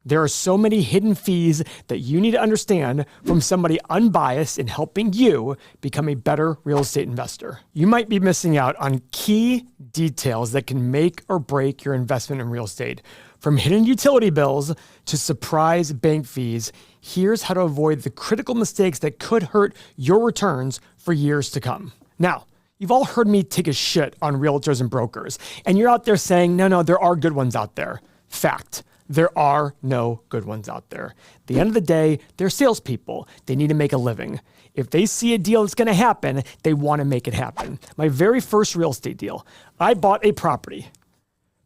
There are so many hidden fees that you need to understand from somebody unbiased in helping you become a better real estate investor. You might be missing out on key details that can make or break your investment in real estate. From hidden utility bills to surprise bank fees, here's how to avoid the critical mistakes that could hurt your returns for years to come. Now, you've all heard me take a shit on realtors and brokers, and you're out there saying, no, there are good ones out there. Fact. There are no good ones out there. At the end of the day, they're salespeople. They need to make a living. If they see a deal that's going to happen, they want to make it happen. My very first real estate deal, I bought a property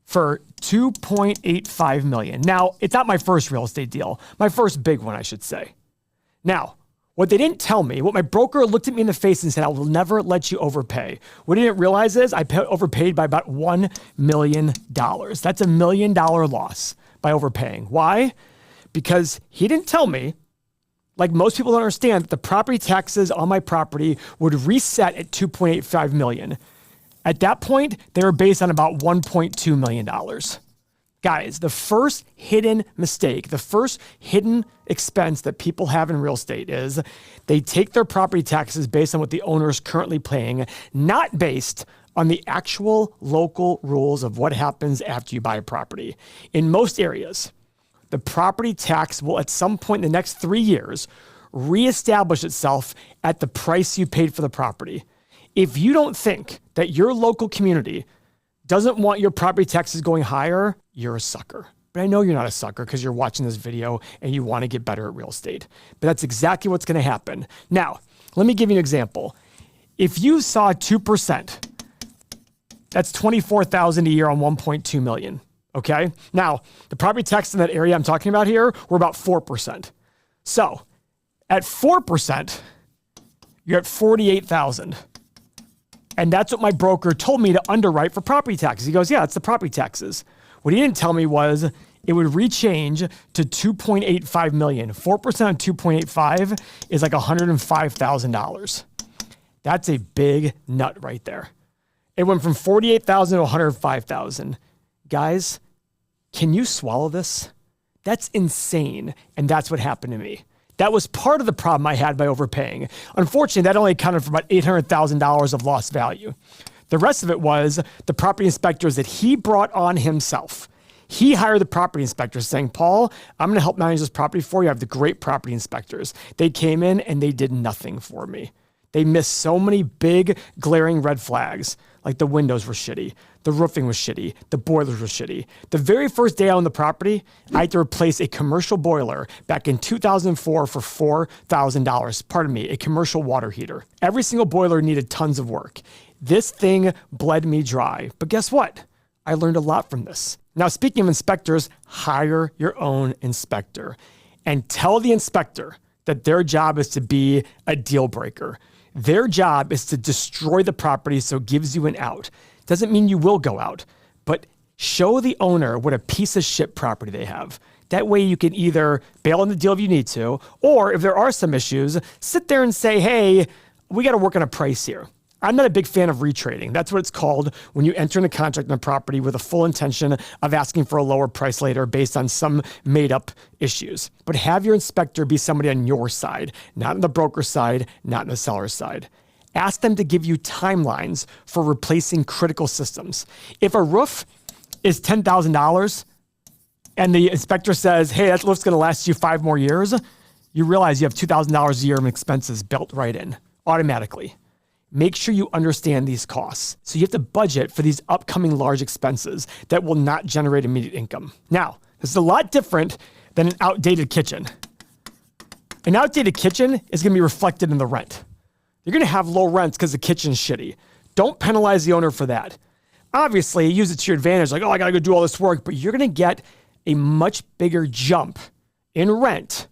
for $2.85 million. Now, it's not my first real estate deal. My first big one, I should say. Now, what they didn't tell me, what my broker looked at me in the face and said, I will never let you overpay. What he didn't realize is I overpaid by about $1 million. That's $1 million loss by overpaying. Why? Because he didn't tell me, like most people don't understand, that the property taxes on my property would reset at $2.85 million. At that point, they were based on about $1.2 million. Guys, the first hidden mistake, the first hidden expense that people have in real estate is they take their property taxes based on what the owner is currently paying, not based on the actual local rules of what happens after you buy a property. In most areas, the property tax will at some point in the next 3 years reestablish itself at the price you paid for the property. If you don't think that your local community doesn't want your property taxes going higher, you're a sucker. But I know you're not a sucker because you're watching this video and you want to get better at real estate. But that's exactly what's going to happen. Now, let me give you an example. If you saw 2%, that's $24,000 a year on $1.2 million. Okay. Now, the property tax in that area I'm talking about here, we're about 4%. So at 4%, you're at $48,000. And that's what my broker told me to underwrite for property taxes. He goes, yeah, it's the property taxes. What he didn't tell me was it would rechange to $2.85 million. 4% on 2.85 is like $105,000. That's a big nut right there. It went from $48,000 to $105,000. Guys, can you swallow this? That's insane. And that's what happened to me. That was part of the problem I had by overpaying. Unfortunately, that only accounted for about $800,000 of lost value. The rest of it was the property inspectors that he brought on himself. He hired the property inspectors saying, Paul, I'm going to help manage this property for you. I have the great property inspectors. They came in and they did nothing for me. They missed so many big glaring red flags. Like the windows were shitty, the roofing was shitty, the boilers were shitty. The very first day I owned the property, I had to replace a commercial boiler back in 2004 for $4,000. Pardon me, a commercial water heater. Every single boiler needed tons of work. This thing bled me dry. But guess what? I learned a lot from this. Now, speaking of inspectors, hire your own inspector and tell the inspector that their job is to be a deal breaker. Their job is to destroy the property so it gives you an out. Doesn't mean you will go out, but show the owner what a piece of shit property they have. That way you can either bail on the deal if you need to, or if there are some issues, sit there and say, hey, we got to work on a price here. I'm not a big fan of retrading. That's what it's called when you enter into contract on a property with a full intention of asking for a lower price later based on some made up issues. But have your inspector be somebody on your side, not on the broker's side, not on the seller's side. Ask them to give you timelines for replacing critical systems. If a roof is $10,000 and the inspector says, hey, that roof's going to last you 5 more years, you realize you have $2,000 a year in expenses built right in automatically. Make sure you understand these costs. So you have to budget for these upcoming large expenses that will not generate immediate income. Now, this is a lot different than an outdated kitchen. An outdated kitchen is going to be reflected in the rent. You're going to have low rents because the kitchen's shitty. Don't penalize the owner for that. Obviously, use it to your advantage, like, oh, I got to go do all this work, but you're going to get a much bigger jump in rent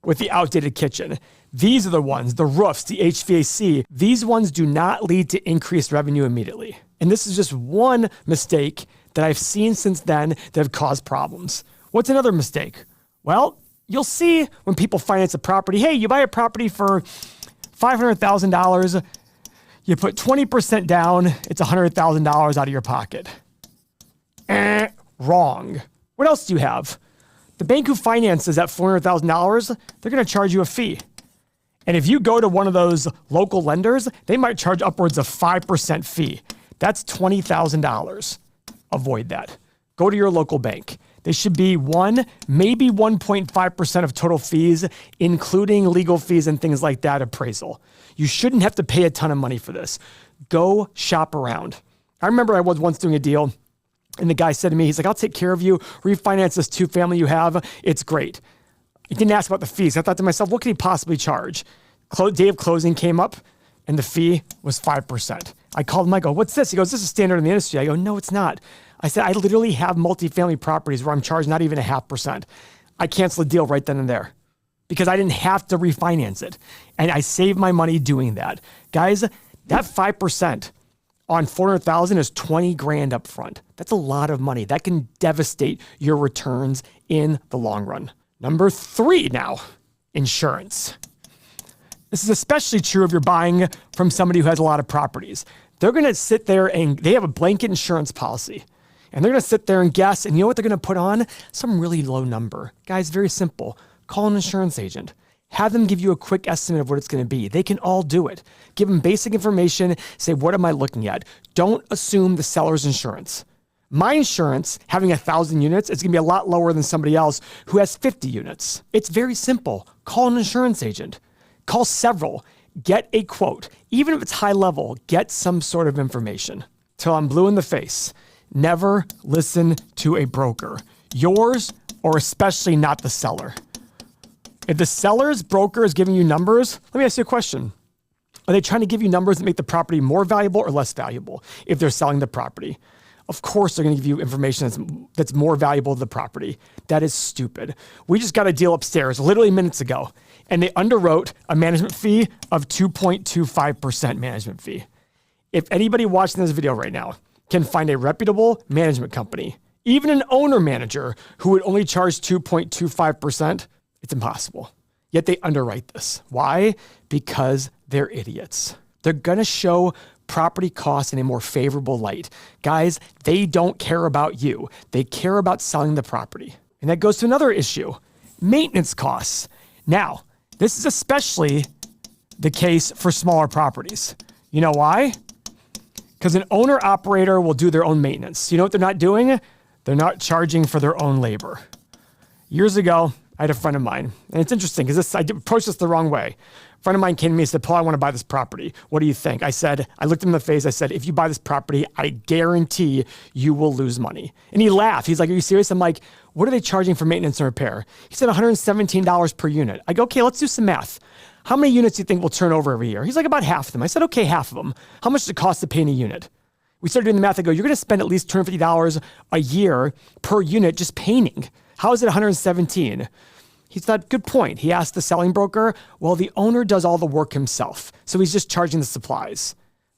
with the outdated kitchen. These are the ones, the roofs, the HVAC, these ones do not lead to increased revenue immediately. And this is just one mistake that I've seen since then that have caused problems. What's another mistake? Well, you'll see when people finance a property, hey, you buy a property for $500,000, you put 20% down, it's $100,000 out of your pocket. Wrong. What else do you have? The bank who finances that $400,000, they're going to charge you a fee. And if you go to one of those local lenders, they might charge upwards of 5% fee. That's $20,000. Avoid that. Go to your local bank. They should be 1, maybe 1.5% of total fees, including legal fees and things like that, appraisal. You shouldn't have to pay a ton of money for this. Go shop around. I remember I was once doing a deal, and the guy said to me, he's like, I'll take care of you, refinance this 2-family you have. It's great. He didn't ask about the fees. I thought to myself, what could he possibly charge? Day of closing came up, and the fee was 5%. I called him, I go, what's this? He goes, this is standard in the industry. I go, no, it's not. I said, I literally have multifamily properties where I'm charged not even 0.5%. I canceled the deal right then and there because I didn't have to refinance it. And I saved my money doing that. Guys, that 5% on $400,000 is $20,000 up front. That's a lot of money. That can devastate your returns in the long run. Number 3 now, insurance. This is especially true if you're buying from somebody who has a lot of properties. They're going to sit there and they have a blanket insurance policy. And they're going to sit there and guess, and you know what they're going to put on? Some really low number. Guys, very simple. Call an insurance agent. Have them give you a quick estimate of what it's going to be. They can all do it. Give them basic information. Say, what am I looking at? Don't assume the seller's insurance. My insurance, having 1,000 units, it's going to be a lot lower than somebody else who has 50 units. It's very simple. Call an insurance agent. Call several. Get a quote. Even if it's high level, get some sort of information. Till I'm blue in the face. Never listen to a broker. Yours, or especially not the seller. If the seller's broker is giving you numbers, let me ask you a question. Are they trying to give you numbers that make the property more valuable or less valuable if they're selling the property? Of course, they're going to give you information that's more valuable to the property. That is stupid. We just got a deal upstairs literally minutes ago, and they underwrote a management fee of 2.25% management fee. If anybody watching this video right now can find a reputable management company, even an owner-manager who would only charge 2.25%, it's impossible. Yet they underwrite this. Why? Because they're idiots. They're going to show property costs in a more favorable light. Guys, they don't care about you. They care about selling the property. And that goes to another issue, maintenance costs. Now, this is especially the case for smaller properties. You know why? Because an owner-operator will do their own maintenance. You know what they're not doing? They're not charging for their own labor. Years ago, I had a friend of mine, and it's interesting because I approached this the wrong way. A friend of mine came to me and said, Paul, I want to buy this property. What do you think? I looked him in the face. I said, if you buy this property, I guarantee you will lose money. And he laughed. He's like, are you serious? I'm like, what are they charging for maintenance and repair? He said $117 per unit. I go, okay, let's do some math. How many units do you think will turn over every year? He's like, about half of them. I said, okay, half of them. How much does it cost to paint a unit? We started doing the math. I go, you're going to spend at least $250 a year per unit just painting. How is it 117? He thought, good point. He asked the selling broker, well, the owner does all the work himself, so he's just charging the supplies.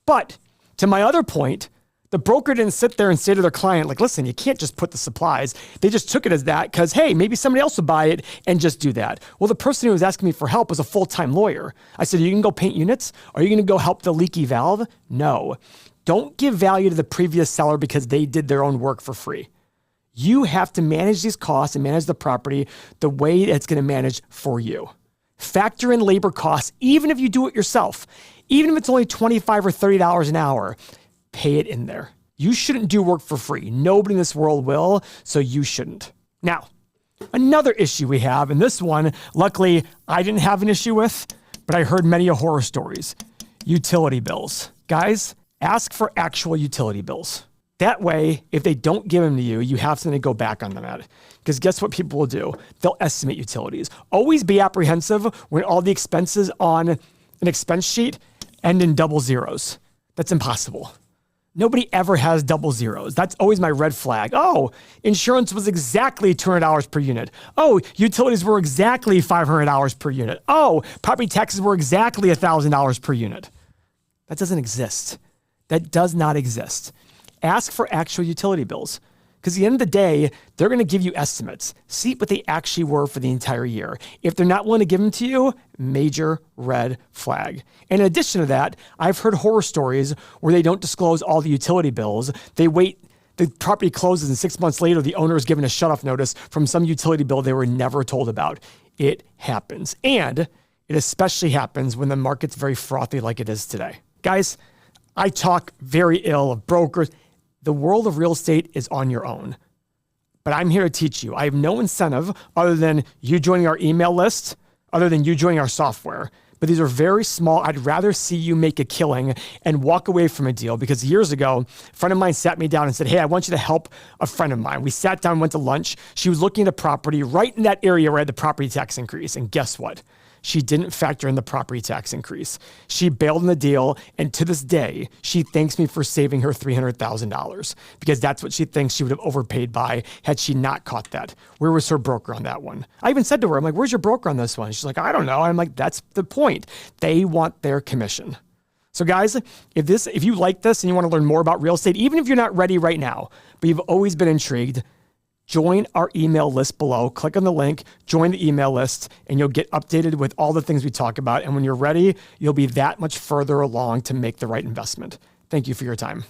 But to my other point, the broker didn't sit there and say to their client, like, listen, you can't just put the supplies. They just took it as that because, hey, maybe somebody else will buy it and just do that. Well, the person who was asking me for help was a full-time lawyer. I said, are you going to go paint units? Are you going to go help the leaky valve? No. Don't give value to the previous seller because they did their own work for free. You have to manage these costs and manage the property the way it's going to manage for you. Factor in labor costs, even if you do it yourself. Even if it's only $25 or $30 an hour, pay it in there. You shouldn't do work for free. Nobody in this world will, so you shouldn't. Now, another issue we have, and this one, luckily, I didn't have an issue with, but I heard many horror stories. Utility bills. Guys, ask for actual utility bills. That way, if they don't give them to you, you have something to go back on them at. Because guess what people will do? They'll estimate utilities. Always be apprehensive when all the expenses on an expense sheet end in double zeros. That's impossible. Nobody ever has double zeros. That's always my red flag. Oh, insurance was exactly $200 per unit. Oh, utilities were exactly $500 per unit. Oh, property taxes were exactly $1,000 per unit. That doesn't exist. That does not exist. Ask for actual utility bills. Because at the end of the day, they're going to give you estimates. See what they actually were for the entire year. If they're not willing to give them to you, major red flag. And in addition to that, I've heard horror stories where they don't disclose all the utility bills. They wait The property closes and 6 months later, the owner is given a shutoff notice from some utility bill they were never told about. It happens. And it especially happens when the market's very frothy like it is today. Guys, I talk very ill of brokers. The world of real estate is on your own. But I'm here to teach you. I have no incentive other than you joining our email list, other than you joining our software. But these are very small. I'd rather see you make a killing and walk away from a deal, because years ago, a friend of mine sat me down and said, hey, I want you to help a friend of mine. We sat down, went to lunch. She was looking at a property right in that area where I had the property tax increase. And guess what? She didn't factor in the property tax increase. She bailed on the deal, and to this day, she thanks me for saving her $300,000, because that's what she thinks she would have overpaid by had she not caught that. Where was her broker on that one? I even said to her, I'm like, where's your broker on this one? She's like, I don't know. I'm like, that's the point. They want their commission. So guys, if you like this and you want to learn more about real estate, even if you're not ready right now, but you've always been intrigued, join our email list below. Click on the link, join the email list, and you'll get updated with all the things we talk about. And when you're ready, you'll be that much further along to make the right investment. Thank you for your time.